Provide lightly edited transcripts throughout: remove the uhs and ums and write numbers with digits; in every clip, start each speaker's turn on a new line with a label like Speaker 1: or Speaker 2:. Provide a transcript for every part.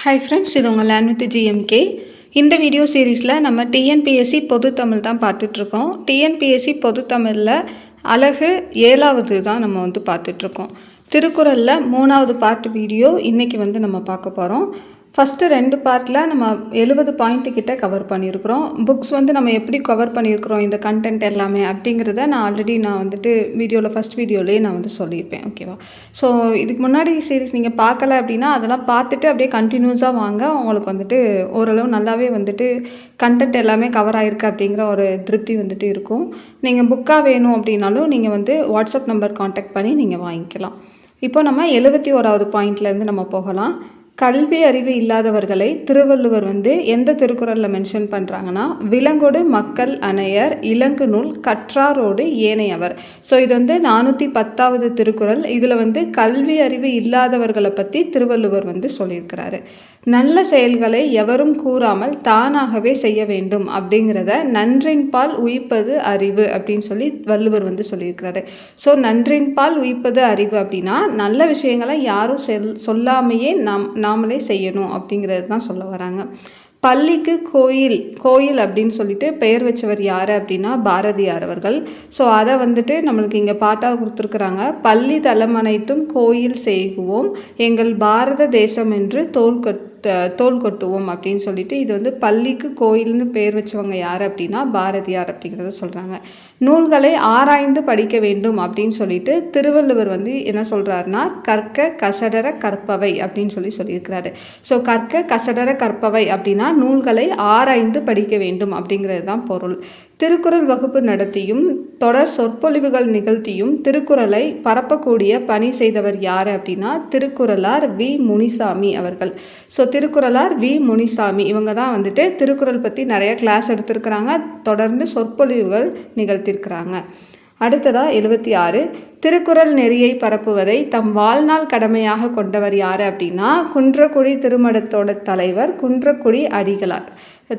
Speaker 1: Hi friends, இது உங்கள் learn with GMK. இந்த வீடியோ சீரீஸில் நம்ம டிஎன்பிஎஸ்சி பொதுத்தமிழ் தான் பார்த்துட்ருக்கோம். டிஎன்பிஎஸ்சி பொதுத்தமிழில் அழகு 7வது தான் நம்ம பார்த்துட்ருக்கோம். திருக்குறளில் 3வது பார்ட் வீடியோ இன்றைக்கி நம்ம பார்க்க போகிறோம். ஃபஸ்ட்டு 2 பார்ட்டில் நம்ம 70 பாயிண்ட்டு கிட்ட கவர் பண்ணியிருக்கிறோம். புக்ஸ் நம்ம எப்படி கவர் பண்ணியிருக்கிறோம், இந்த கண்டென்ட் எல்லாமே அப்படிங்கிறத நான் ஆல்ரெடி வீடியோவில் ஃபஸ்ட் வீடியோலேயே நான் சொல்லியிருப்பேன். ஓகேவா? ஸோ இதுக்கு முன்னாடி சீரிஸ் நீங்கள் பார்க்கல அப்படின்னா அதெல்லாம் பார்த்துட்டு அப்படியே கண்டினியூஸாக வாங்க. உங்களுக்கு ஓரளவு நல்லாவே கண்டென்ட் எல்லாமே கவர் ஆகிருக்கு அப்படிங்கிற ஒரு திருப்தி இருக்கும். நீங்கள் புக்காக வேணும் அப்படின்னாலும் நீங்கள் வாட்ஸ்அப் நம்பர் காண்டாக்ட் பண்ணி நீங்கள் வாங்கிக்கலாம். இப்போ நம்ம 71வது பாயிண்ட்லேருந்து நம்ம போகலாம். கல்வி அறிவு இல்லாதவர்களை திருவள்ளுவர் எந்த திருக்குறளில் மென்ஷன் பண்ணுறாங்கன்னா, விலங்கொடு மக்கள் அனையர் இலங்கு நூல் கற்றாரோடு ஏனையவர். ஸோ இது 410வது திருக்குறள். இதில் கல்வி அறிவு இல்லாதவர்களை பற்றி திருவள்ளுவர் சொல்லியிருக்கிறாரு. நல்ல செயல்களை எவரும் கூறாமல் தானாகவே செய்ய வேண்டும் அப்படிங்கிறத நன்றின்பால் உயிப்பது அறிவு அப்படின்னு சொல்லி வள்ளுவர் சொல்லியிருக்கிறாரு. ஸோ நன்றின்பால் உயிப்பது அறிவு அப்படின்னா நல்ல விஷயங்களை யாரும் சொல்லாமையே நாமளே செய்யணும் அப்படிங்கிறது தான் சொல்ல வராங்க. பள்ளிக்கு கோயில் அப்படின்னு சொல்லிட்டு பெயர் வச்சவர் யார் அப்படின்னா பாரதியார் அவர்கள். ஸோ அதை நம்மளுக்கு இங்கே பாட்டாக கொடுத்துருக்குறாங்க. பள்ளி தலமனைத்தும் கோயில் செய்குவோம் எங்கள் பாரத தேசம் என்று தோல் கொட்டுவோம் அப்படின்னு சொல்லிட்டு இது பள்ளிக்கு கோயில்னு பேர் வச்சவங்க யார் அப்படின்னா பாரதியார் அப்படிங்கிறத சொல்கிறாங்க. நூல்களை ஆராய்ந்து படிக்க வேண்டும் அப்படின்னு சொல்லிட்டு திருவள்ளுவர் என்ன சொல்கிறாருன்னா, கற்க கசடர கற்பவை அப்படின்னு சொல்லியிருக்கிறாரு. ஸோ கற்க கசடர கற்பவை அப்படின்னா நூல்களை ஆராய்ந்து படிக்க வேண்டும் அப்படிங்கிறது தான் பொருள். திருக்குறள் வகுப்பு நடத்தியும் தொடர் சொற்பொழிவுகள் நிகழ்த்தியும் திருக்குறளை பரப்பக்கூடிய பணி செய்தவர் யார் அப்படின்னா திருக்குறளார் வி முனிசாமி அவர்கள். ஸோ திருக்குறளார் வி முனிசாமி இவங்க தான் திருக்குறள் பற்றி நிறைய கிளாஸ் எடுத்திருக்கிறாங்க, தொடர்ந்து சொற்பொழிவுகள் நிகழ்த்தியிருக்கிறாங்க. அடுத்ததாக 76 திருக்குறள் நெறியை பரப்புவதை தம் வாழ்நாள் கடமையாக கொண்டவர் யார் அப்படின்னா குன்றக்குடி திருமடத்தோட தலைவர் குன்றக்குடி அடிகளார்.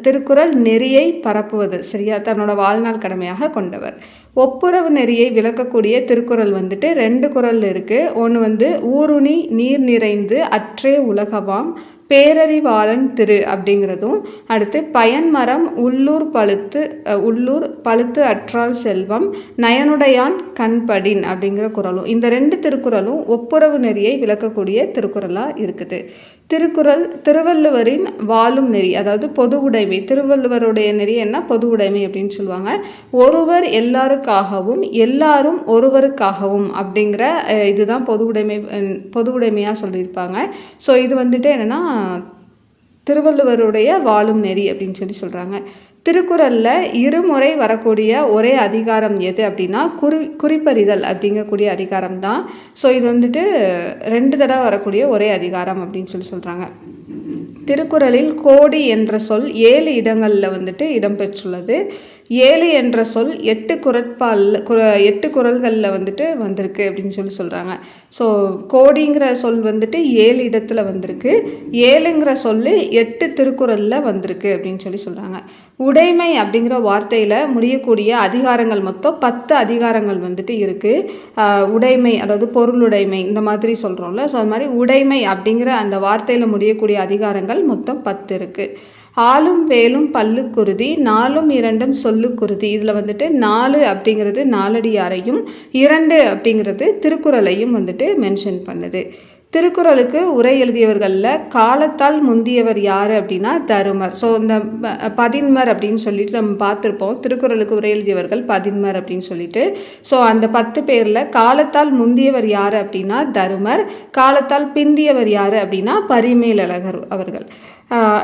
Speaker 1: திருக்குறள் நெறியை பரப்புவது சரியா தன்னோட வாழ்நாள் கடமையாக கொண்டவர். ஒப்புரவு நெறியை விளக்கக்கூடிய திருக்குறள் 2 குறள் இருக்குது. ஒன்று ஊருணி நீர் நிறைந்து அற்றே உலகவாம் பேரறிவாளன் திரு அப்படிங்கிறதும், அடுத்து பயன்மரம் உள்ளூர் பழுத்து அற்றால் செல்வம் நயனுடையான் கண்படின் அப்படிங்கிற குறளும். இந்த 2 திருக்குறளும் ஒப்புரவு நெறியை விளக்கக்கூடிய திருக்குறளாக இருக்குது. திருவள்ளுவரின் வாழும் நெறி, அதாவது பொது உடைமை. திருவள்ளுவருடைய நெறி என்ன? பொது உடைமை அப்படின்னு சொல்லுவாங்க. ஒருவர் எல்லாருக்காகவும் எல்லாரும் ஒருவருக்காகவும் அப்படிங்கிற இதுதான் பொது உடைமையாக சொல்லியிருப்பாங்க. ஸோ இது என்னென்னா திருவள்ளுவருடைய வாழும் நெறி அப்படின்னு சொல்கிறாங்க. திருக்குறளில் இருமுறை வரக்கூடிய ஒரே அதிகாரம் எது அப்படின்னா குறிப்பறிதல் அப்படிங்கக்கூடிய அதிகாரம் தான். ஸோ இது 2 தடவை வரக்கூடிய ஒரே அதிகாரம் அப்படின்னு சொல்கிறாங்க. திருக்குறளில் கோடி என்ற சொல் 7 இடங்களில் இடம்பெற்றுள்ளது. 7 என்ற சொல் 8 குறள்களில் வந்திருக்கு அப்படின்னு சொல்கிறாங்க. ஸோ கோடிங்கிற சொல் 7 இடத்துல வந்திருக்கு. 7ங்கிற சொல் 8 திருக்குறளில் வந்திருக்கு அப்படின்னு சொல்கிறாங்க. உடைமை அப்படிங்கிற வார்த்தையில் முடியக்கூடிய அதிகாரங்கள் மொத்தம் 10 அதிகாரங்கள் இருக்குது. உடைமை அதாவது பொருளுடைமை இந்த மாதிரி சொல்கிறோம்ல. ஸோ அது மாதிரி உடைமை அப்படிங்கிற அந்த வார்த்தையில் முடியக்கூடிய அதிகாரங்கள் மொத்தம் 10 இருக்குது. ஆளும் வேலும் பல்லுக்குருதி 4ம் 2ம் சொல்லுக்குருதி. இதில் 4 அப்படிங்கிறது நாலடியாரையும் 2 அப்படிங்கிறது திருக்குறளையும் மென்ஷன் பண்ணுது. திருக்குறளுக்கு உரை எழுதியவர்களில் காலத்தால் முந்தியவர் யார் அப்படின்னா தருமர். ஸோ இந்த பதின்மர் அப்படின்னு சொல்லிட்டு நம்ம பார்த்துருப்போம். திருக்குறளுக்கு உரை எழுதியவர்கள் பதின்மர் அப்படின்னு சொல்லிட்டு. ஸோ அந்த 10 பேரில் காலத்தால் முந்தியவர் யார் அப்படின்னா தருமர், காலத்தால் பிந்தியவர் யார் அப்படின்னா பரிமேலழகர் அவர்கள்.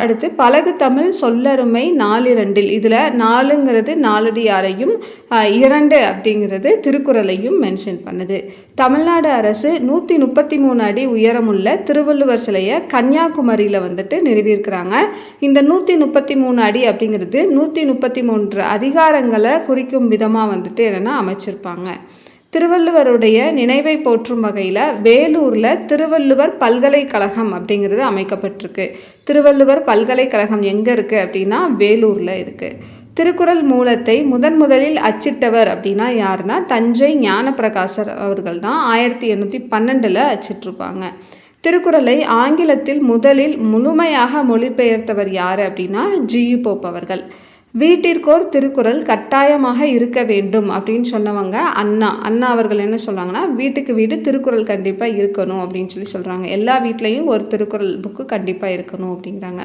Speaker 1: அடுத்து பழகு தமிழ் சொல்லருமை 4 இதில் 4ங்கிறது நாலடியாரையும் 2 அப்படிங்கிறது திருக்குறளையும் மென்ஷன் பண்ணுது. தமிழ்நாடு அரசு 133 அடி உயரமுள்ள திருவள்ளுவர் சிலையை கன்னியாகுமரியில் நிறுவியிருக்கிறாங்க. இந்த 133 அடி அப்படிங்கிறது 133 அதிகாரங்களை குறிக்கும் விதமாக என்னென்னா அமைச்சிருப்பாங்க. திருவள்ளுவருடைய நினைவை போற்றும் வகையில் வேலூரில் திருவள்ளுவர் பல்கலைக்கழகம் அப்படிங்கிறது அமைக்கப்பட்டிருக்கு. திருவள்ளுவர் பல்கலைக்கழகம் எங்கே இருக்குது அப்படின்னா வேலூரில் இருக்குது. திருக்குறள் மூலத்தை முதலில் அச்சிட்டவர் அப்படின்னா யாருன்னா தஞ்சை ஞானப்பிரகாசர் அவர்கள் தான். 1812 அச்சிட்டிருப்பாங்க. திருக்குறளை ஆங்கிலத்தில் முதலில் முழுமையாக மொழிபெயர்த்தவர் யார் அப்படின்னா ஜியு போப் அவர்கள். வீட்டிற்கோர் திருக்குறள் கட்டாயமாக இருக்க வேண்டும் அப்படின்னு சொன்னவங்க அண்ணா அவர்கள் என்ன சொல்கிறாங்கன்னா, வீட்டுக்கு வீடு திருக்குறள் கண்டிப்பாக இருக்கணும் அப்படின்னு சொல்கிறாங்க. எல்லா வீட்லேயும் ஒரு திருக்குறள் புக்கு கண்டிப்பாக இருக்கணும் அப்படிங்கிறாங்க.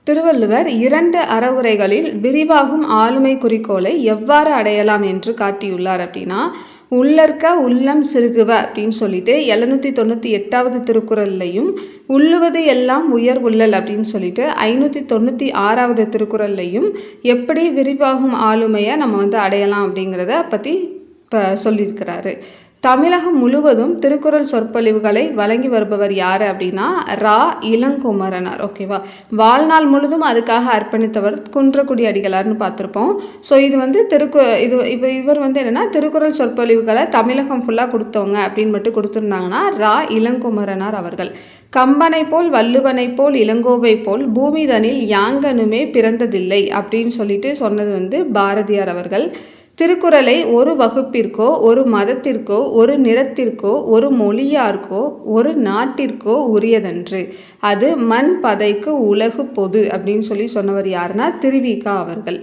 Speaker 1: திருவள்ளுவர் 2 அறவுரைகளில் விரிவாகும் ஆளுமை குறிக்கோளை எவ்வாறு அடையலாம் என்று காட்டியுள்ளார் அப்படின்னா, உள்ளற்க உள்ளம் சிறுகுவ அப்படின்னு சொல்லிட்டு 798வது திருக்குறள்லையும், உள்ளுவது எல்லாம் உயர் உள்ளல் அப்படின்னு சொல்லிட்டு 596வது திருக்குறள்லையும் எப்படி விரிவாகும் ஆளுமையை நம்ம அடையலாம் அப்படிங்கிறத பற்றி சொல்லியிருக்கிறாரு. தமிழகம் முழுவதும் திருக்குறள் சொற்பொழிவுகளை வழங்கி வருபவர் யார் அப்படின்னா ரா இளங்குமரனார். ஓகேவா, வாழ்நாள் முழுதும் அதுக்காக அர்ப்பணித்தவர் குன்றக்குடி அடிகளார்னு பார்த்துருப்போம். ஸோ இது இவர் என்னென்னா திருக்குறள் சொற்பொழிவுகளை தமிழகம் ஃபுல்லாக கொடுத்தவங்க அப்படின்னு மட்டும் கொடுத்துருந்தாங்கன்னா ரா இளங்குமரனார் அவர்கள். கம்பனை போல் வள்ளுவனை போல் இளங்கோவை போல் பூமிதனில் யாங்கனுமே பிறந்ததில்லை அப்படின்னு சொல்லிட்டு சொன்னது பாரதியார் அவர்கள். திருக்குறளை ஒரு வகுப்பிற்கோ ஒரு மதத்திற்கோ ஒரு நிறத்திற்கோ ஒரு மொழியார்க்கோ ஒரு நாட்டிற்கோ உரியதன்று, அது மண் பதைக்கு உலகு பொது அப்படின்னு சொன்னவர் யாருன்னா திருவிகா அவர்கள்.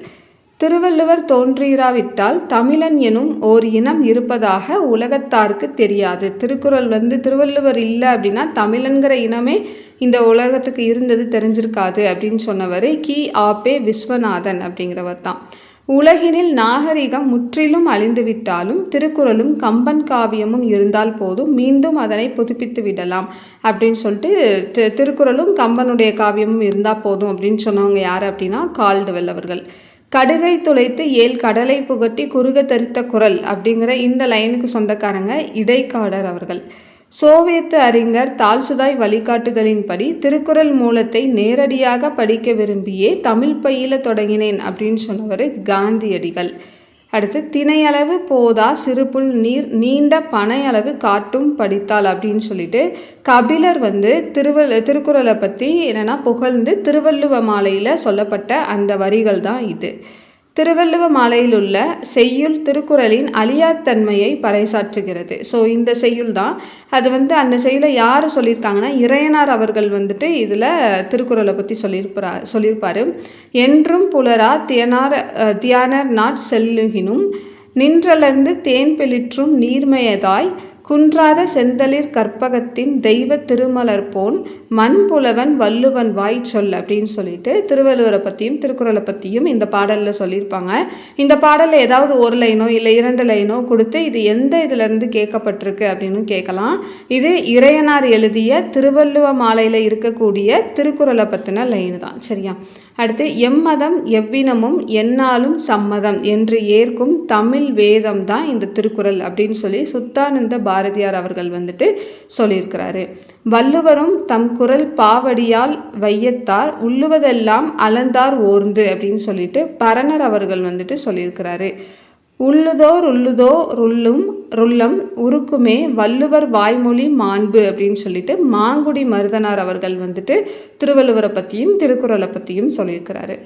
Speaker 1: திருவள்ளுவர் தோன்றிராவிட்டால் தமிழன் எனும் ஓர் இனம் இருப்பதாக உலகத்தாருக்கு தெரியாது. திருக்குறள் திருவள்ளுவர் இல்லை அப்படின்னா தமிழன்கிற இனமே இந்த உலகத்துக்கு இருந்தது தெரிஞ்சிருக்காது அப்படின்னு சொன்னவர் கி.ஆ.பெ. விஸ்வநாதன் அப்படிங்கிறவர் தான். உலகினில் நாகரிகம் முற்றிலும் அழிந்துவிட்டாலும் திருக்குறளும் கம்பன் காவியமும் இருந்தால் போதும், மீண்டும் அதனை புதுப்பித்து விடலாம் அப்படின்னு சொல்லிட்டு திருக்குறளும் கம்பனுடைய காவியமும் இருந்தால் போதும் அப்படின்னு சொன்னவங்க யார் அப்படின்னா கால்டுவெல் அவர்கள். கடுகை துளைத்து 7 கடலை புகட்டி குறுக தரித்த குறள் அப்படிங்கிற இந்த லைனுக்கு சொந்தக்காரங்க இடைக்காடர் அவர்கள். சோவியத்து அறிஞர் தால்சுதாய் வழிகாட்டுதலின்படி திருக்குறள் மூலத்தை நேரடியாக படிக்க விரும்பியே தமிழ் பயில தொடங்கினேன் அப்படின்னு சொன்னவர் காந்தியடிகள். அடுத்து திணையளவு போதா சிறுபுல் நீர் நீண்ட பனையளவு காட்டும் படித்தாள் அப்படின்னு சொல்லிட்டு கபிலர் திருக்குறளை பற்றி என்னென்னா புகழ்ந்து திருவள்ளுவ மாலையில் சொல்லப்பட்ட அந்த வரிகள் தான் இது. திருவள்ளுவ மாலையில் உள்ள செய்யுள் திருக்குறளின் அழியாத்தன்மையை பறைசாற்றுகிறது. ஸோ இந்த செய்யுள் தான் அது அந்த செய்யுளை யார் சொல்லியிருக்காங்கன்னா இறையனார் அவர்கள் இதில் திருக்குறளை பற்றி சொல்லியிருப்பார். என்றும் புலரா தியானர் நாட் செல்லுகினும் நின்றலர்ந்து தேன் பெளிற்றும் நீர்மையதாய் குன்றாத செந்தளிர் கற்பகத்தின் தெய்வ திருமலர் போன் மண்புலவன் வள்ளுவன் வாய் சொல் அப்படின்னு சொல்லிட்டு திருவள்ளுவரை பற்றியும் திருக்குறளை பற்றியும் இந்த பாடலில் சொல்லியிருப்பாங்க. இந்த பாடலில் ஏதாவது ஒரு லைனோ இல்லை 2 லைனோ கொடுத்து இது எந்த இதிலிருந்து கேட்கப்பட்டிருக்கு அப்படின்னு கேட்கலாம். இது இறையனார் எழுதிய திருவள்ளுவ மாலையில் இருக்கக்கூடிய திருக்குறளை பற்றின லைன் தான். சரியா? அடுத்து எம்மதம் எவ்வினமும் எந்நாளும் சம்மதம் என்று ஏற்கும் தமிழ் வேதம் தான் இந்த திருக்குறள் அப்படின்னு சொல்லி சுத்தானந்த பாரதியார் அவர்கள் சொல்லியிருக்கிறாரு. வள்ளுவரும் தம் குறள் பாவடியால் வையத்தார் உள்ளுவதெல்லாம் அளந்தார் ஓர்ந்து அப்படின்னு சொல்லிட்டு பரணர் அவர்கள் சொல்லியிருக்கிறாரு. உள்ளுதோர் ருள்ளம் உருக்குமே வள்ளுவர் வாய்மொழி மாண்பு அப்படின்னு சொல்லிட்டு மாங்குடி மருதனார் அவர்கள் திருவள்ளுவரை பற்றியும் திருக்குறளை பற்றியும் சொல்லியிருக்கிறாரு.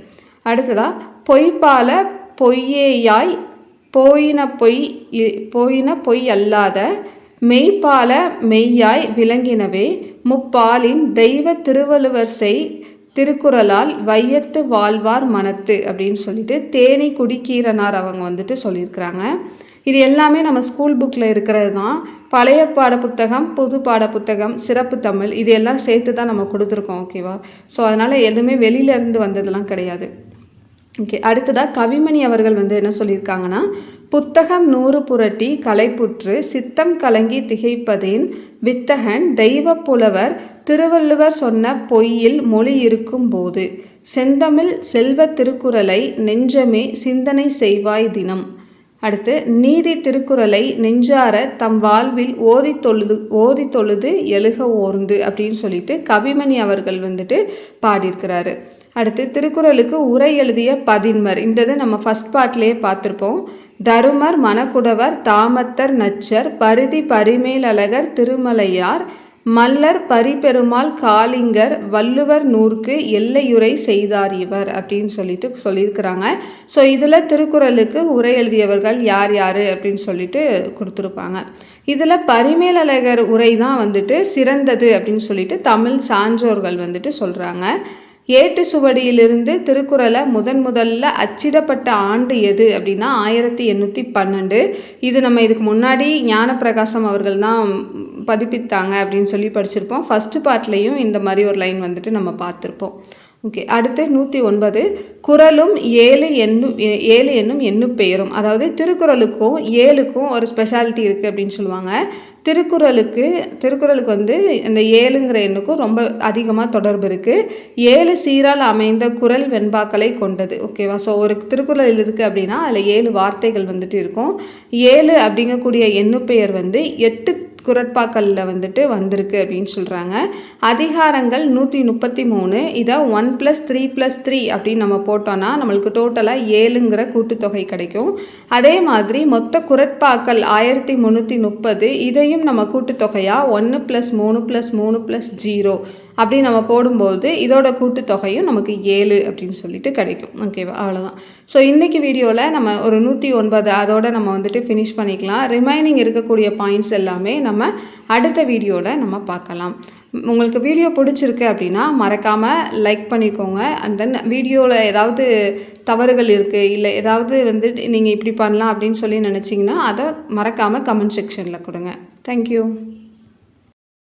Speaker 1: அடுத்ததா பொய்ப்பால பொய்யேயாய் போயின பொய் அல்லாத மெய்ப்பால மெய்யாய் விளங்கினவே முப்பாலின் தெய்வ திருவள்ளுவர் செய் திருக்குறளால் வையத்து வாழ்வார் மனத்து அப்படின்னு சொல்லிட்டு தேனி குடிக்கீரனார் அவங்க சொல்லியிருக்கிறாங்க. இது எல்லாமே நம்ம ஸ்கூல் புக்கில் இருக்கிறது தான். பழைய பாட புத்தகம், புது பாட புத்தகம், சிறப்பு தமிழ் இது எல்லாம் சேர்த்து தான் நம்ம கொடுத்துருக்கோம். ஓகேவா? ஸோ அதனால் எதுவுமே வெளியிலேருந்து வந்ததெல்லாம் கிடையாது. ஓகே, அடுத்ததாக கவிமணி அவர்கள் என்ன சொல்லியிருக்காங்கன்னா, புத்தகம் 100 புரட்டி களைப்புற்று சித்தம் கலங்கி திகைப்பதேன் வித்தகன் தெய்வ புலவர் திருவள்ளுவர் சொன்ன பொய்யில் மொழி இருக்கும் போது செந்தமிழ் செல்வ திருக்குறளை நெஞ்சமே சிந்தனை செய்வாய் தினம். அடுத்து நீதி திருக்குறளை நெஞ்சார தம் வாழ்வில் ஓதி தொழுது எழுக ஓர்ந்து அப்படின்னு சொல்லிட்டு கவிமணி அவர்கள் பாடியிருக்கிறாரு. அடுத்து திருக்குறளுக்கு உரை எழுதிய பதின்மர், இந்த நம்ம ஃபஸ்ட் பார்ட்லேயே பார்த்துருப்போம். தருமர், மணக்குடவர், தாமத்தர், நச்சர், பரிதி பரிமேலழகர், திருமலையார், மல்லர், பரிபெருமாள், காளிங்கர், வள்ளுவர் நூற்கு எல்லையுரை செய்தார் இவர் அப்படின்னு சொல்லியிருக்கிறாங்க. ஸோ இதில் திருக்குறளுக்கு உரை எழுதியவர்கள் யார் யார் அப்படின்னு சொல்லிட்டு கொடுத்துருப்பாங்க. இதில் பரிமேலழகர் உரை தான் வந்துட்டு சிறந்தது அப்படின்னு சொல்லிட்டு தமிழ் சான்றோர்கள் வந்துட்டு சொல்கிறாங்க. ஏட்டு சுவடியிலிருந்து திருக்குறளை முதல்ல அச்சிடப்பட்ட ஆண்டு எது அப்படின்னா 1812. இது நம்ம இதுக்கு முன்னாடி ஞானப்பிரகாசம் அவர்கள் தான் பதிப்பித்தாங்க அப்படின்னு சொல்லி படிச்சிருப்போம். ஃபஸ்ட்டு பார்ட்லேயும் இந்த மாதிரி ஒரு லைன் வந்துட்டு நம்ம பார்த்துருப்போம். ஓகே, அடுத்து 109 குறளும் 7 என்னும் எண்ணுப்பெயரும். அதாவது திருக்குறளுக்கும் 7க்கும் ஒரு ஸ்பெஷாலிட்டி இருக்குது அப்படின்னு சொல்லுவாங்க. திருக்குறளுக்கு வந்து இந்த 7ங்கிற எண்ணுக்கும் ரொம்ப அதிகமாக தொடர்பு இருக்குது. 7 சீரால் அமைந்த குறள் வெண்பாக்களை கொண்டது. ஓகேவா? ஸோ ஒரு திருக்குறள் இருக்குது அப்படின்னா அதில் 7 வார்த்தைகள் வந்துட்டு இருக்கும். 7 அப்படிங்கக்கூடிய எண்ணுப்பெயர் வந்து 8 குறட்பாக்களில் வந்துட்டு வந்திருக்கு அப்படின்னு சொல்கிறாங்க. அதிகாரங்கள் 133. இதை 1+3+3 அப்படின்னு நம்ம போட்டோன்னா நம்மளுக்கு டோட்டலாக 7ங்கிற கூட்டுத்தொகை கிடைக்கும். அதே மாதிரி மொத்த குறட்பாக்கள் 1330. இதையும் நம்ம கூட்டுத்தொகையாக 1+3+3+0 அப்படி நம்ம போடும்போது இதோட கூட்டுத்தொகையும் நமக்கு 7 அப்படின்னு சொல்லிட்டு கிடைக்கும். ஓகேவா? அவ்வளோதான். ஸோ இன்றைக்கி வீடியோவில் நம்ம ஒரு 109 அதோடு நம்ம வந்துட்டு ஃபினிஷ் பண்ணிக்கலாம். ரிமைனிங் இருக்கக்கூடிய பாயிண்ட்ஸ் எல்லாமே நம்ம அடுத்த வீடியோவில் நம்ம பார்க்கலாம். உங்களுக்கு வீடியோ பிடிச்சிருக்கு அப்படின்னா மறக்காமல் லைக் பண்ணிக்கோங்க. அண்ட் தென் வீடியோவில் ஏதாவது தவறுகள் இருக்குது, இல்லை ஏதாவது வந்து நீங்கள் இப்படி பண்ணலாம் அப்படின்னு சொல்லி நினச்சிங்கன்னா அதை மறக்காமல் கமெண்ட் செக்ஷனில் கொடுங்க. தேங்க்யூ.